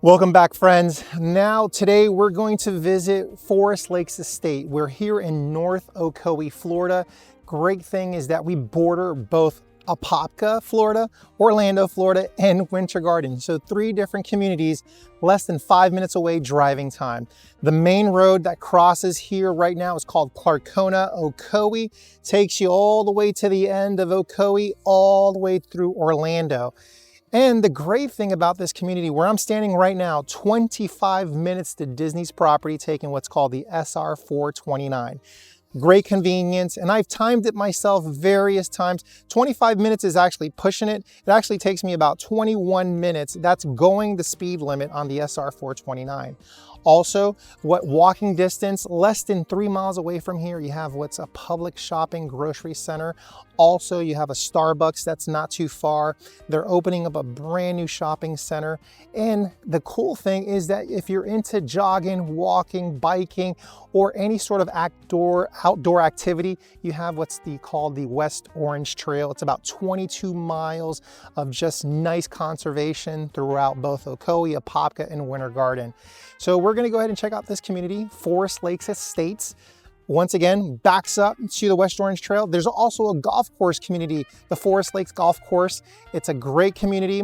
Welcome back, friends. Now, today we're going to visit Forest Lakes Estate. We're here in North Ocoee, Florida. Great thing is that we border both Apopka, Florida, Orlando, Florida, and Winter Garden. So 3 different communities, less than 5 minutes away driving time. The main road that crosses here right now is called Clarcona Ocoee. Takes you all the way to the end of Ocoee, all the way through Orlando. And the great thing about this community, where I'm standing right now, 25 minutes to Disney's property, taking what's called the SR 429. Great convenience, and I've timed it myself various times. 25 minutes is actually pushing it. It actually takes me about 21 minutes. That's going the speed limit on the SR 429. Also, walking distance, less than 3 miles away from here, you have what's a public shopping grocery center. Also, you have a Starbucks that's not too far. They're opening up a brand new shopping center. And the cool thing is that if you're into jogging, walking, biking, or any sort of outdoor activity, you have what's called the West Orange Trail. It's about 22 miles of just nice conservation throughout both Ocoee, Apopka, and Winter Garden. So we're gonna go ahead and check out this community, Forest Lakes Estates. Once again, backs up to the West Orange Trail. There's also a golf course community, the Forest Lakes Golf Course. It's a great community,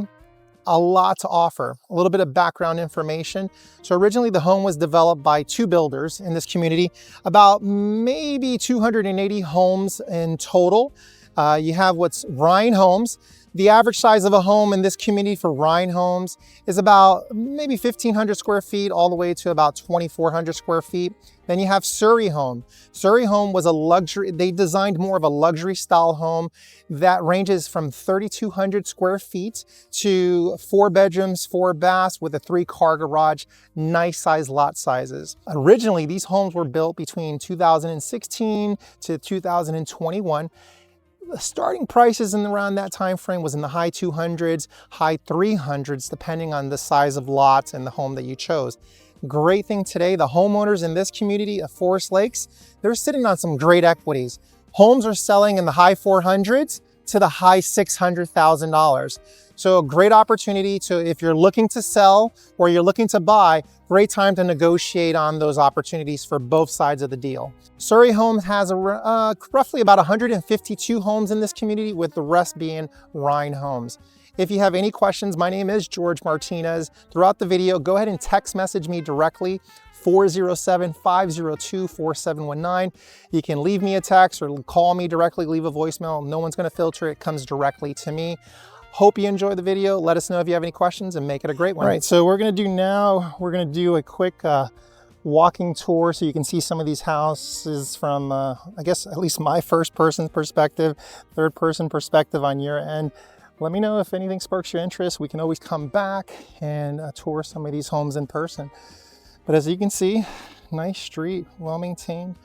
a lot to offer. A little bit of background information. So originally the home was developed by 2 builders in this community, about maybe 280 homes in total. You have what's Ryan Homes. The average size of a home in this community for Ryan Homes is about maybe 1,500 square feet all the way to about 2,400 square feet. Then you have Surrey Home. Surrey Home was a luxury, they designed more of a luxury style home that ranges from 3,200 square feet to 4 bedrooms, 4 baths with a 3-car garage, nice size lot sizes. Originally, these homes were built between 2016 to 2021. The starting prices in around that time frame was in the high 200s, high 300s, depending on the size of lots and the home that you chose. Great thing today, the homeowners in this community of Forest Lakes, they're sitting on some great equities. Homes are selling in the high 400s to the high $600,000. So a great opportunity to, if you're looking to sell or you're looking to buy, great time to negotiate on those opportunities for both sides of the deal. Surrey Homes has roughly about 152 homes in this community, with the rest being Ryan Homes. If you have any questions, my name is George Martinez. Throughout the video, go ahead and text message me directly, 407-502-4719. You can leave me a text or call me directly, leave a voicemail. No one's gonna filter it, comes directly to me. Hope you enjoy the video. Let us know if you have any questions and make it a great one. All right, so we're gonna do a quick walking tour so you can see some of these houses from, I guess, at least my first person perspective, third person perspective on your end. Let me know if anything sparks your interest. We can always come back and tour some of these homes in person. But as you can see, nice street, well maintained,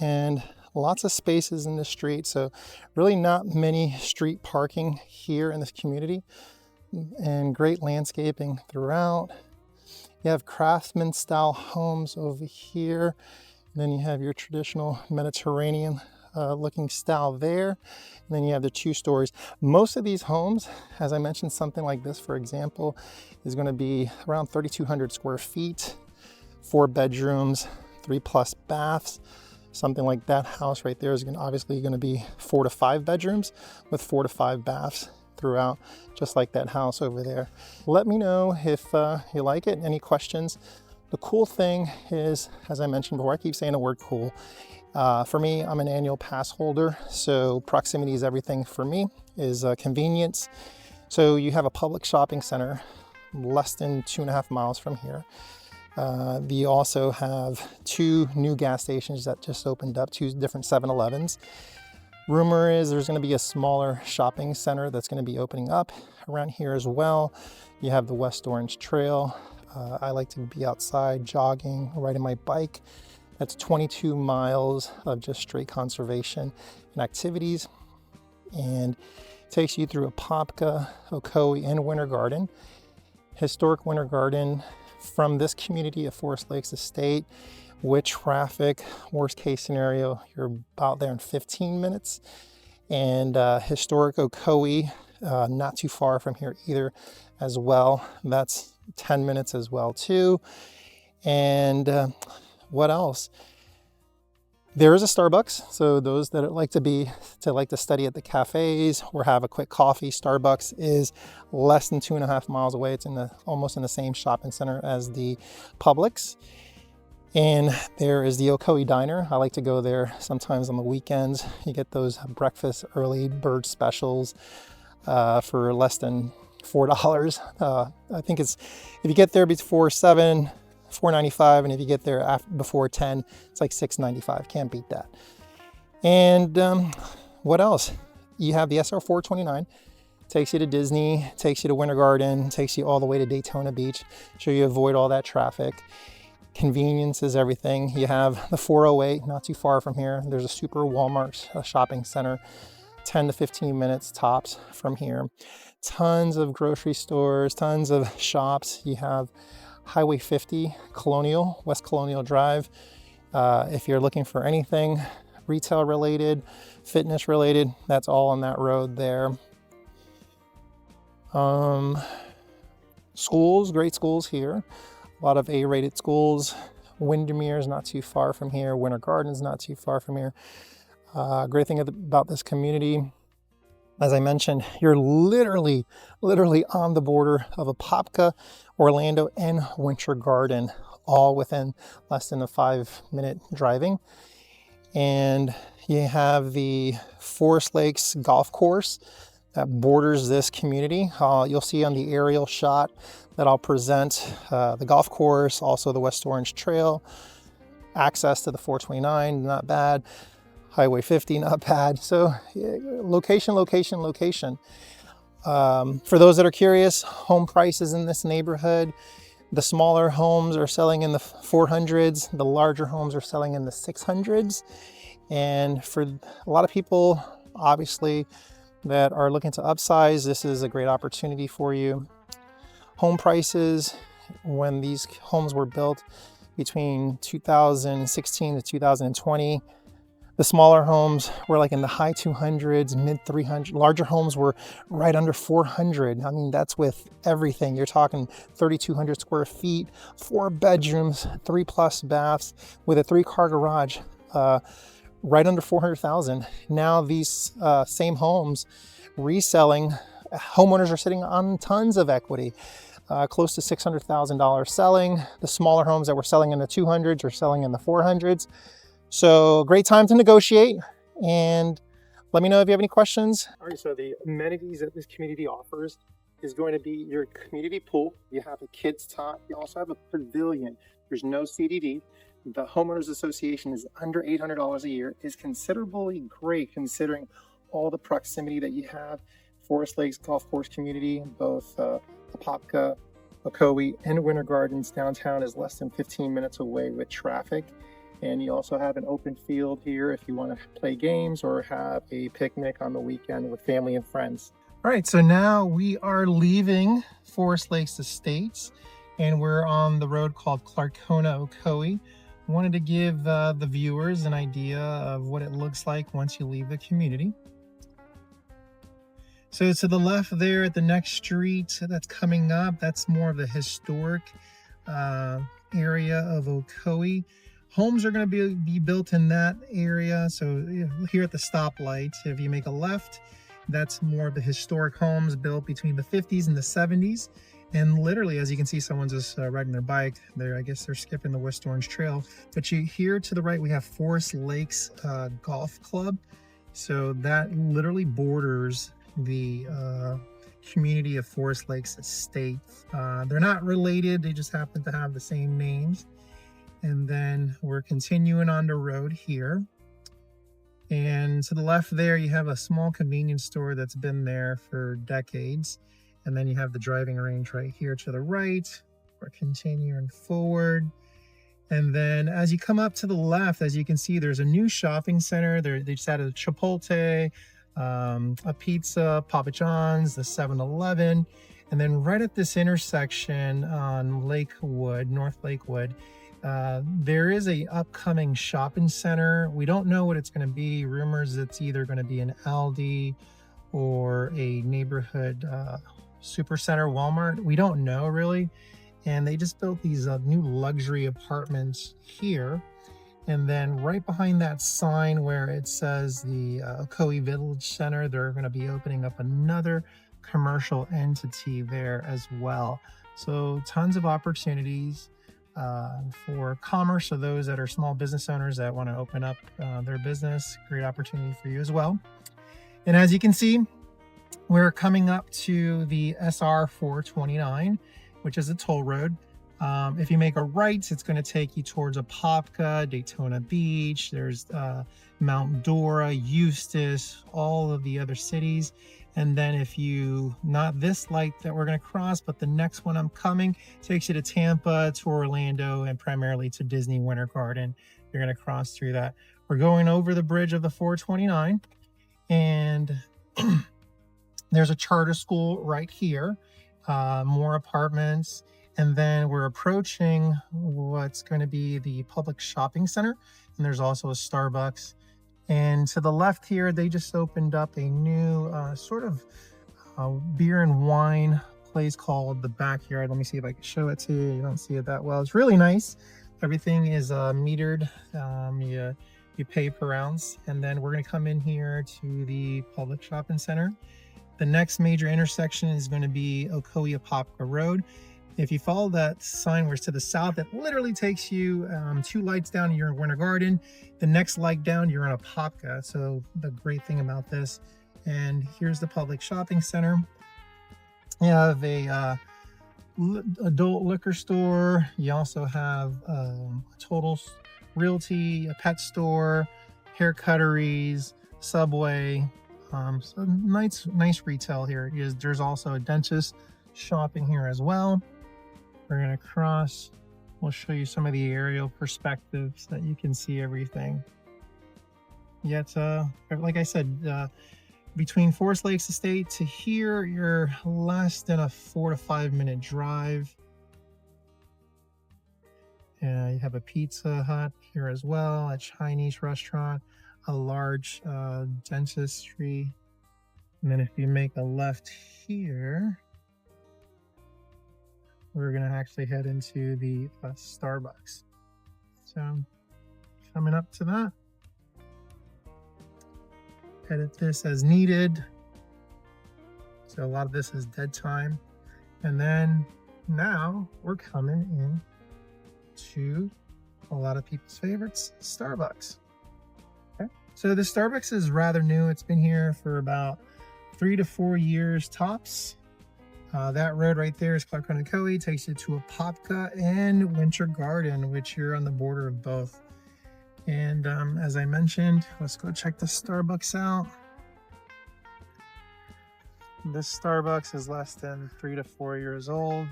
and lots of spaces in the street. So really not many street parking here in this community, and great landscaping throughout. You have craftsman style homes over here. And then you have your traditional Mediterranean looking style there. And then you have the 2 stories. Most of these homes, as I mentioned, something like this, for example, is going to be around 3,200 square feet, 4 bedrooms, 3+ baths. Something like that house right there is obviously going to be 4 to 5 bedrooms with 4 to 5 baths throughout, just like that house over there. Let me know if you like it. Any questions? The cool thing is, as I mentioned before, I keep saying the word cool. For me, I'm an annual pass holder, so proximity is everything for me, is convenience. So you have a public shopping center less than 2.5 miles from here. You also have 2 new gas stations that just opened up, 2 different 7-Elevens. Rumor is there's going to be a smaller shopping center that's going to be opening up around here as well. You have the West Orange Trail. I like to be outside jogging, riding my bike. That's 22 miles of just straight conservation and activities, and takes you through Apopka, Ocoee, and Winter Garden. Historic Winter Garden from this community of Forest Lakes Estate with traffic, worst case scenario, you're about there in 15 minutes. And historic Ocoee, not too far from here either as well. That's 10 minutes as well too. And what else? There is a Starbucks, so those that like to study at the cafes or have a quick coffee, Starbucks is less than 2.5 miles away. It's almost in the same shopping center as the Publix. And there is the Ocoee Diner. I like to go there sometimes on the weekends. You get those breakfast early bird specials for less than $4. I think it's, if you get there before 7, $4.95, and if you get there before 10, it's like $6.95. Can't beat that. And what else? You have the SR 429. Takes you to Disney, takes you to Winter Garden, takes you all the way to Daytona Beach, so you avoid all that traffic. Convenience is everything. You have the 408, not too far from here. There's a super Walmart shopping center, 10 to 15 minutes tops from here. Tons of grocery stores, tons of shops. You have Highway 50, Colonial, West Colonial Drive. If you're looking for anything retail related, fitness related, that's all on that road there. Schools, great schools here. A lot of A-rated schools. Windermere is not too far from here. Winter Garden is not too far from here. Great thing about this community, as I mentioned, you're literally on the border of Apopka, Orlando, and Winter Garden, all within less than a 5-minute driving. And you have the Forest Lakes Golf Course that borders this community. You'll see on the aerial shot that I'll present the golf course, also the West Orange Trail, access to the 429, not bad. Highway 50, not bad. So location. For those that are curious, home prices in this neighborhood, the smaller homes are selling in the 400s, the larger homes are selling in the 600s. And for a lot of people, obviously, that are looking to upsize, this is a great opportunity for you. Home prices, when these homes were built between 2016 to 2020, the smaller homes were like in the high 200s, mid 300s. Larger homes were right under 400. I mean, that's with everything. You're talking 3,200 square feet, 4 bedrooms, 3+ baths with a 3-car garage, right under 400,000. Now these same homes reselling, homeowners are sitting on tons of equity, close to $600,000 selling. The smaller homes that were selling in the 200s are selling in the 400s. So great time to negotiate, and let me know if you have any questions. All right, so the amenities that this community offers is going to be your community pool. You have a kids tot. You also have a pavilion. There's no CDD. The homeowners association is under $800 a year. Is considerably great considering all the proximity that you have. Forest Lakes Golf Course community, both Apopka, Ocoee, and Winter Gardens downtown is less than 15 minutes away with traffic. And you also have an open field here if you want to play games or have a picnic on the weekend with family and friends. All right, so now we are leaving Forest Lakes Estates and we're on the road called Clarcona Ocoee. Wanted to give the viewers an idea of what it looks like once you leave the community. So to the left there at the next street that's coming up, that's more of the historic area of Ocoee. Homes are going to be built in that area. So here at the stoplight, if you make a left, that's more of the historic homes built between the 50s and the 70s. And literally, as you can see, someone's just riding their bike there. I guess they're skipping the West Orange Trail. But here to the right, we have Forest Lakes Golf Club. So that literally borders the community of Forest Lakes Estate. They're not related. They just happen to have the same names. And then we're continuing on the road here. And to the left there, you have a small convenience store that's been there for decades. And then you have the driving range right here to the right. We're continuing forward. And then as you come up to the left, as you can see, there's a new shopping center. They just added a Chipotle, a pizza, Papa John's, the 7-Eleven. And then right at this intersection on Lakewood, North Lakewood, there is a upcoming shopping center. We don't know what it's going to be. Rumors it's either going to be an Aldi or a neighborhood Supercenter Walmart. We don't know really. And they just built these new luxury apartments here. And then right behind that sign where it says the Ocoee Village Center, they're going to be opening up another commercial entity there as well. So tons of opportunities for commerce. So those that are small business owners that want to open up their business, great opportunity for you as well. And as you can see, we're coming up to the SR 429, which is a toll road. If you make a right, it's going to take you towards Apopka, Daytona Beach. There's Mount Dora, Eustis, all of the other cities. And then if you, not this light that we're going to cross, but the next one I'm coming, takes you to Tampa, to Orlando, and primarily to Disney Winter Garden. You're going to cross through that. We're going over the bridge of the 429, and there's a charter school right here, more apartments. And then we're approaching what's going to be the public shopping center. And there's also a Starbucks. And to the left here, they just opened up a new sort of beer and wine place called the Backyard. Let me see if I can show it to you. You don't see it that well. It's really nice. Everything is metered. You pay per ounce. And then we're going to come in here to the public shopping center. The next major intersection is going to be Ocoee Ocoee Road. If you follow that sign where it's to the south, it literally takes you 2 lights down, you're in Winter Garden. The next light down, you're in Apopka. So the great thing about this, and here's the public shopping center. You have a adult liquor store. You also have Total Realty, a pet store, hair cutteries, Subway. So nice retail here. There's also a dentist shopping here as well. We're going to cross. We'll show you some of the aerial perspectives that you can see everything. Yet, like I said, between Forest Lakes Estate to here, you're less than a 4 to 5 minute drive. And you have a Pizza Hut here as well, a Chinese restaurant, a large dentistry. And then if you make a left here, we're going to actually head into the Starbucks. So coming up to that, edit this as needed. So a lot of this is dead time. And then now we're coming in to a lot of people's favorites, Starbucks. Okay. So the Starbucks is rather new. It's been here for about 3 to 4 years tops. That road right there is Clarcona Ocoee, takes you to Apopka and Winter Garden, which you're on the border of both. And as I mentioned, let's go check the Starbucks out. This Starbucks is less than 3 to 4 years old.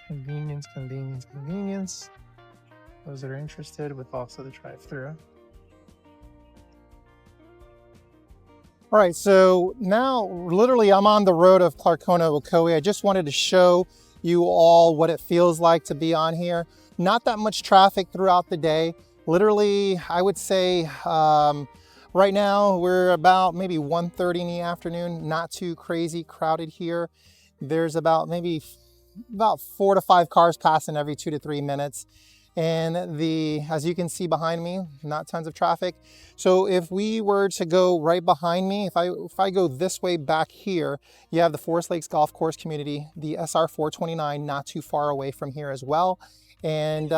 Convenience, convenience, convenience. Those that are interested with also the drive-through. All right, so now literally I'm on the road of Clarcona Ocoee. I just wanted to show you all what it feels like to be on here. Not that much traffic throughout the day. Literally, I would say right now we're about maybe 1:30 in the afternoon. Not too crazy crowded here. There's about 4 to 5 cars passing every 2 to 3 minutes. And as you can see behind me, not tons of traffic. So if we were to go right behind me, if I go this way back here, you have the Forest Lakes Golf Course community, the SR 429, not too far away from here as well. And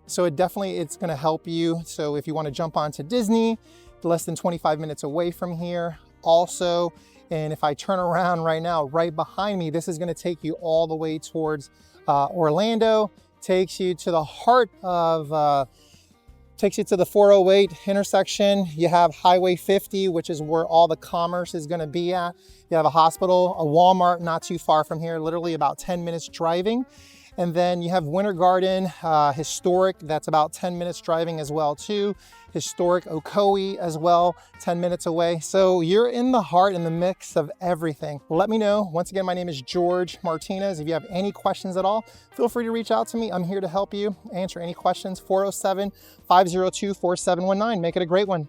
so it's going to help you. So if you want to jump onto Disney, less than 25 minutes away from here also. And if I turn around right now, right behind me, this is going to take you all the way towards Orlando. Takes you to the heart of, takes you to the 408 intersection. You have Highway 50, which is where all the commerce is going to be at. You have a hospital, a Walmart not too far from here, literally about 10 minutes driving. And then you have Winter Garden, historic, that's about 10 minutes driving as well too. Historic Ocoee as well, 10 minutes away. So you're in the heart and the mix of everything. Let me know. Once again, my name is George Martinez. If you have any questions at all, feel free to reach out to me. I'm here to help you answer any questions. 407-502-4719. Make it a great one.